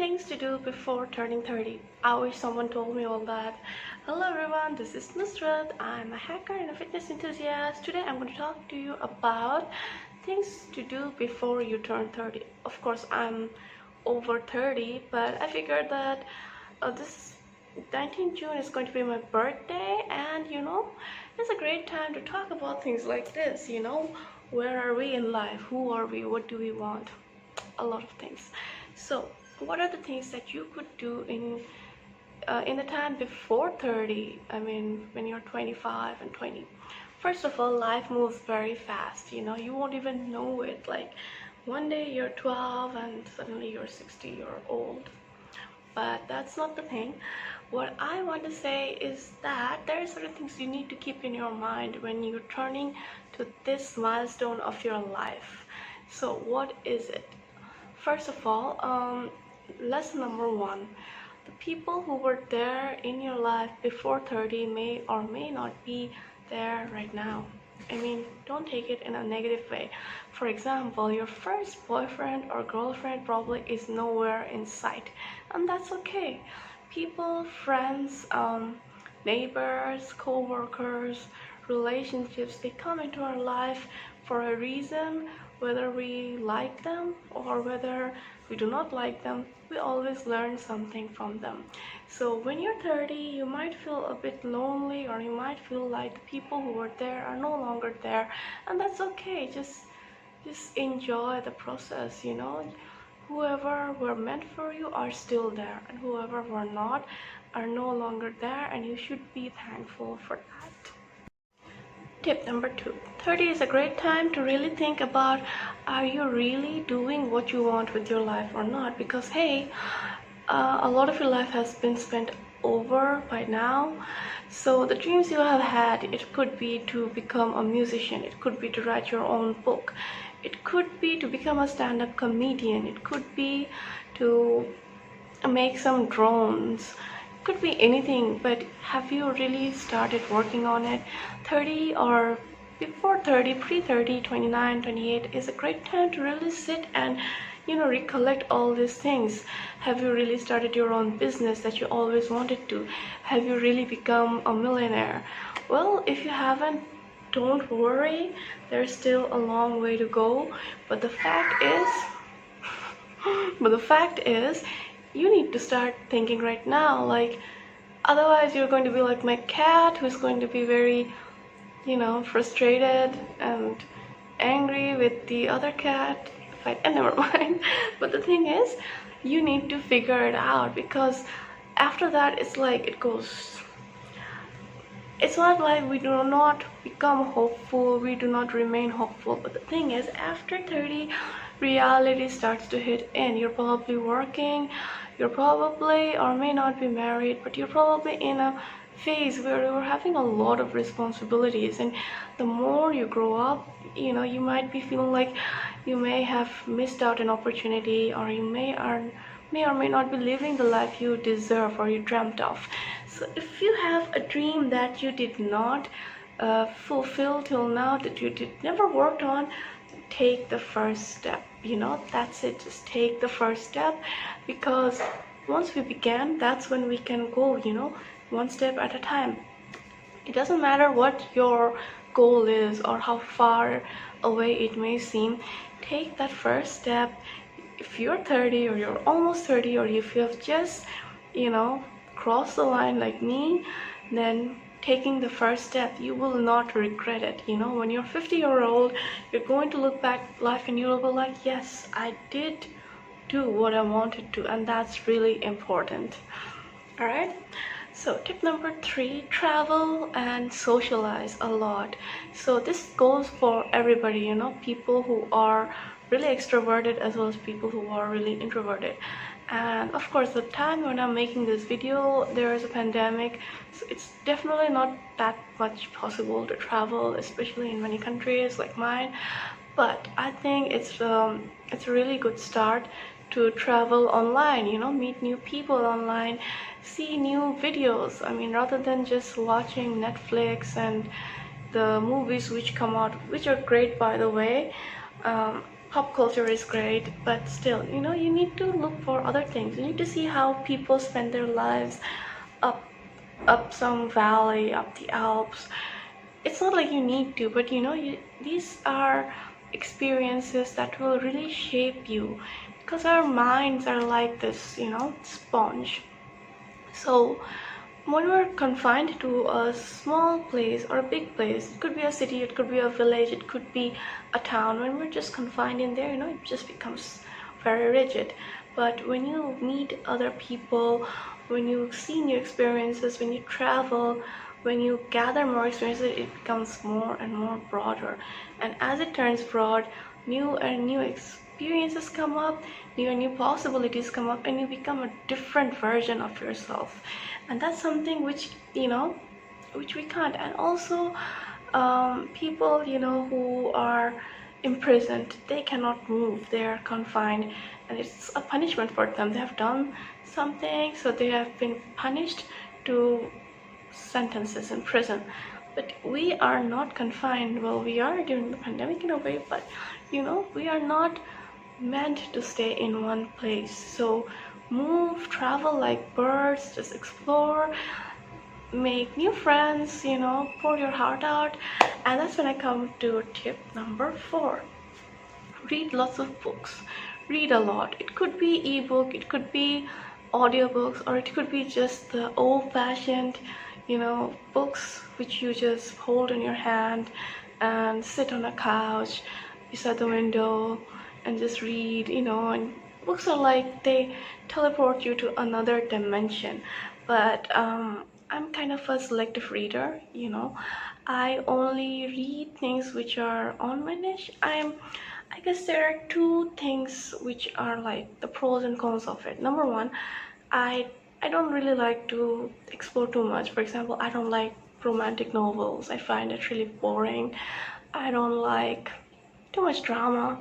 Things to do before turning 30. I wish someone told me all that. Hello everyone, this is Nusrat. I'm a hacker and a fitness enthusiast. Today I'm going to talk to you about things to do before you turn 30. Of course, I'm over 30, but I figured that this 19th June is going to be my birthday, and it's a great time to talk about things like this. Where are we in life? Who are we? What do we want? A lot of things. So what are the things that you could do in the time before 30? I mean, when you're 25 and 20. First of all, life moves very fast. You won't even know it. Like one day you're 12 and suddenly you're 60 years old. But that's not the thing. What I want to say is that there are certain things you need to keep in your mind when you're turning to this milestone of your life. So what is it? First of all, lesson number one: the people who were there in your life before 30 may or may not be there right now. I mean, don't take it in a negative way. For example, your first boyfriend or girlfriend probably is nowhere in sight, and that's okay. People, friends, neighbors, co-workers, relationships, they come into our life for a reason. Whether we like them or whether we do not like them, we always learn something from them. So when you're 30, you might feel a bit lonely, or you might feel like the people who were there are no longer there, and that's okay. Just enjoy the process. Whoever were meant for you are still there, and whoever were not are no longer there, and you should be thankful for that. Tip number two: 30 is a great time to really think about, are you really doing what you want with your life or not? Because hey, a lot of your life has been spent over by now. So the dreams you have had, it could be to become a musician, it could be to write your own book, it could be to become a stand-up comedian, it could be to make some drones, could be anything. But have you really started working on it? 30 or before 30, pre-30, 29, 28 is a great time to really sit and recollect all these things. Have you really started your own business that you always wanted to? Have you really become a millionaire? Well, if you haven't, don't worry, there's still a long way to go. But the fact is you need to start thinking right now. Like, otherwise you're going to be like my cat, who's going to be very frustrated and angry with the other cat. And never mind. But the thing is, you need to figure it out, because after that it's like it goes. It's not like we do not become hopeful, we do not remain hopeful. But the thing is, after 30, reality starts to hit in. You're probably working, you're probably or may not be married, but you're probably in a phase where you're having a lot of responsibilities, and the more you grow up, you might be feeling like you may have missed out an opportunity, or you may or may not be living the life you deserve or you dreamt of. So if you have a dream that you did not fulfill till now, that you never worked on, take the first step. That's it. Just take the first step, because once we began, that's when we can go, one step at a time. It doesn't matter what your goal is or how far away it may seem. Take that first step. If you're 30 or you're almost 30, or if you have just crossed the line like me, then taking the first step, you will not regret it. When you're 50-year-old, you're going to look back at life and you'll be like, yes, I did do what I wanted to, and that's really important. All right. So tip number three: travel and socialize a lot. So this goes for everybody, people who are really extroverted as well as people who are really introverted. And of course, the time when I'm making this video, there is a pandemic, so it's definitely not that much possible to travel, especially in many countries like mine. But I think it's a really good start to travel online, meet new people online, see new videos. I mean, rather than just watching Netflix and the movies which come out, which are great by the way, pop culture is great, but still, you need to look for other things. You need to see how people spend their lives up up some valley, up the Alps. It's not like you need to, but these are experiences that will really shape you, because our minds are like this, sponge. So when we're confined to a small place or a big place, it could be a city, it could be a village, it could be a town. When we're just confined in there, it just becomes very rigid. But when you meet other people, when you see new experiences, when you travel, when you gather more experiences, it becomes more and more broader. And as it turns broad, new and new experiences come up, new and new possibilities come up, and you become a different version of yourself. And that's something which we can't. And also, people who are imprisoned, they cannot move, they are confined, and it's a punishment for them. They have done something, so they have been punished to sentences in prison. But we are not confined. Well, we are during the pandemic in a way, but we are not meant to stay in one place. So move, travel like birds, just explore, make new friends, pour your heart out. And that's when I come to tip number 4. Read lots of books. Read a lot. It could be ebook, it could be audiobooks, or it could be just the old-fashioned books which you just hold in your hand and sit on a couch beside the window and just read. And books are like, they teleport you to another dimension. But I'm kind of a selective reader. I only read things which are on my niche. I guess there are two things which are like the pros and cons of it. Number one, I don't really like to explore too much. For example, I don't like romantic novels. I find it really boring. I don't like too much drama.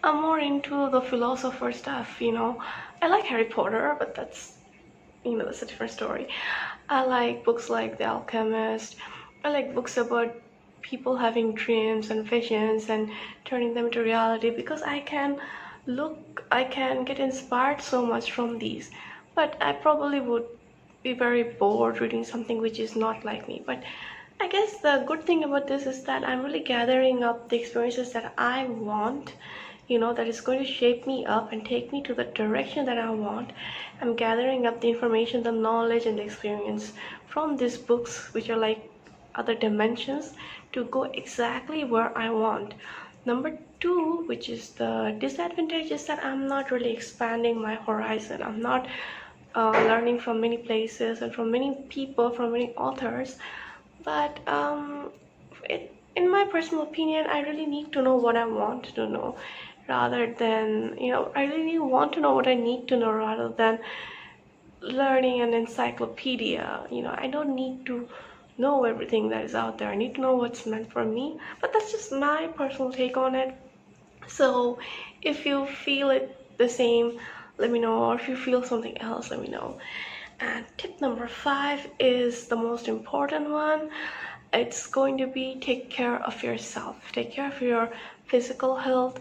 I'm more into the philosopher stuff. I like Harry Potter, but that's a different story. I like books like The Alchemist. I like books about people having dreams and visions and turning them into reality, because I can get inspired so much from these. But I probably would be very bored reading something which is not like me. But I guess the good thing about this is that I'm really gathering up the experiences that I want, that is going to shape me up and take me to the direction that I want. I'm gathering up the information, the knowledge, and the experience from these books, which are like other dimensions, to go exactly where I want. Number 2, which is the disadvantage, is that I'm not really expanding my horizon. I'm not learning from many places and from many people, from many authors. But in my personal opinion, I really need to know what I want to know, rather than, I really want to know what I need to know, rather than learning an encyclopedia. I don't need to know everything that is out there. I need to know what's meant for me. But that's just my personal take on it. So if you feel it the same, let me know. Or if you feel something else, let me know. And tip number 5 is the most important one. It's going to be, take care of yourself. Take care of your physical health,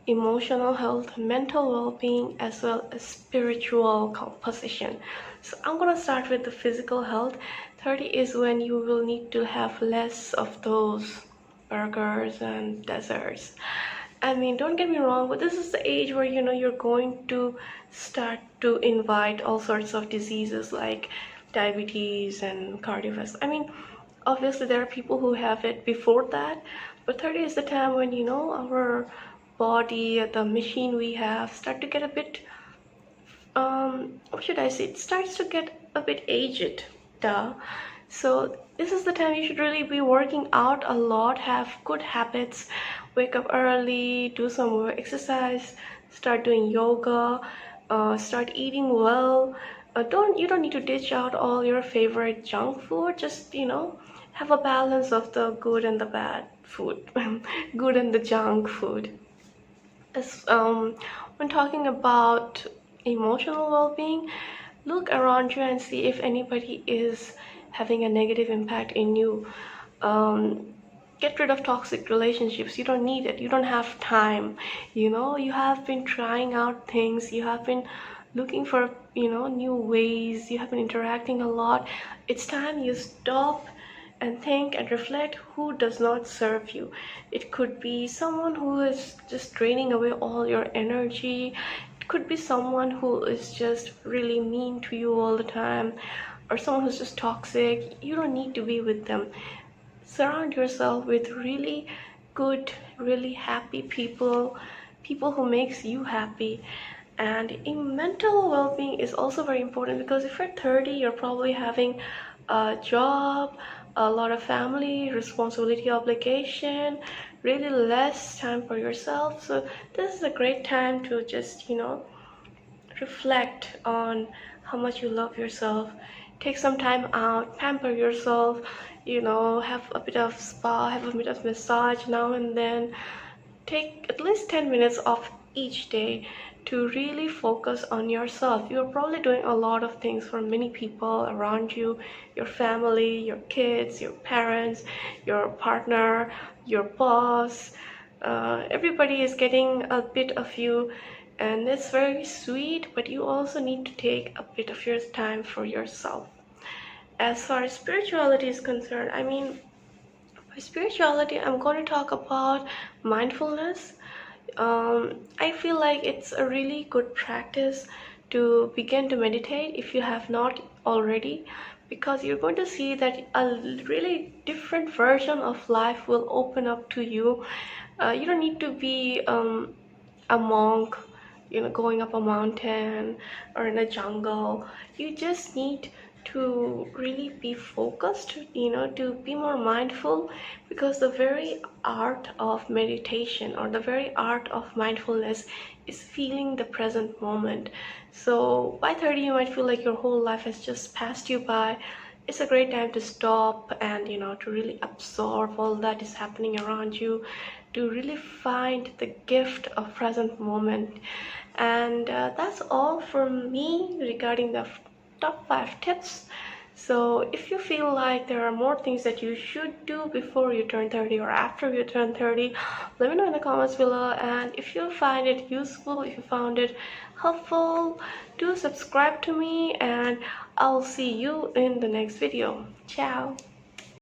emotional health, mental well-being, as well as spiritual composition. So I'm gonna start with the physical health. 30 is when you will need to have less of those burgers and desserts. I mean, don't get me wrong, but this is the age where you're going to start to invite all sorts of diseases like diabetes and cardiovascular. I mean, obviously there are people who have it before that, but 30 is the time when our body, the machine we have, start to get a bit what should I say, it starts to get a bit aged. Duh. So this is the time you should really be working out a lot, have good habits, wake up early, do some more exercise, start doing yoga, start eating well. You don't need to ditch out all your favorite junk food. Just have a balance of the good and the bad food, good and the junk food. When talking about emotional well-being, look around you and see if anybody is having a negative impact in you. get rid of toxic relationships. You don't need it. You don't have time. You have been trying out things. You have been looking for, new ways. You have been interacting a lot. It's time you stop and think and reflect who does not serve you. It could be someone who is just draining away all your energy. It could be someone who is just really mean to you all the time, or someone who's just toxic. You don't need to be with them. Surround yourself with really good, really happy people who makes you happy. And in mental well-being is also very important, because if you're 30, you're probably having a job, a lot of family responsibility, obligation, really less time for yourself. So this is a great time to just reflect on how much you love yourself. Take some time out, pamper yourself, have a bit of spa, have a bit of massage now and then. Take at least 10 minutes off each day to really focus on yourself. You're probably doing a lot of things for many people around you, your family, your kids, your parents, your partner, your boss. Everybody is getting a bit of you, and it's very sweet, but you also need to take a bit of your time for yourself. As far as spirituality is concerned, by spirituality, I'm going to talk about mindfulness. I feel like it's a really good practice to begin to meditate if you have not already, because you're going to see that a really different version of life will open up to you. You don't need to be a monk, going up a mountain or in a jungle. You just need to really be focused, to be more mindful, because the very art of meditation, or the very art of mindfulness, is feeling the present moment. So by 30, you might feel like your whole life has just passed you by. It's a great time to stop and to really absorb all that is happening around you, to really find the gift of present moment. And that's all from me regarding the top 5 tips. So if you feel like there are more things that you should do before you turn 30 or after you turn 30, let me know in the comments below. And if you find it useful, if you found it helpful, do subscribe to me, and I'll see you in the next video. Ciao.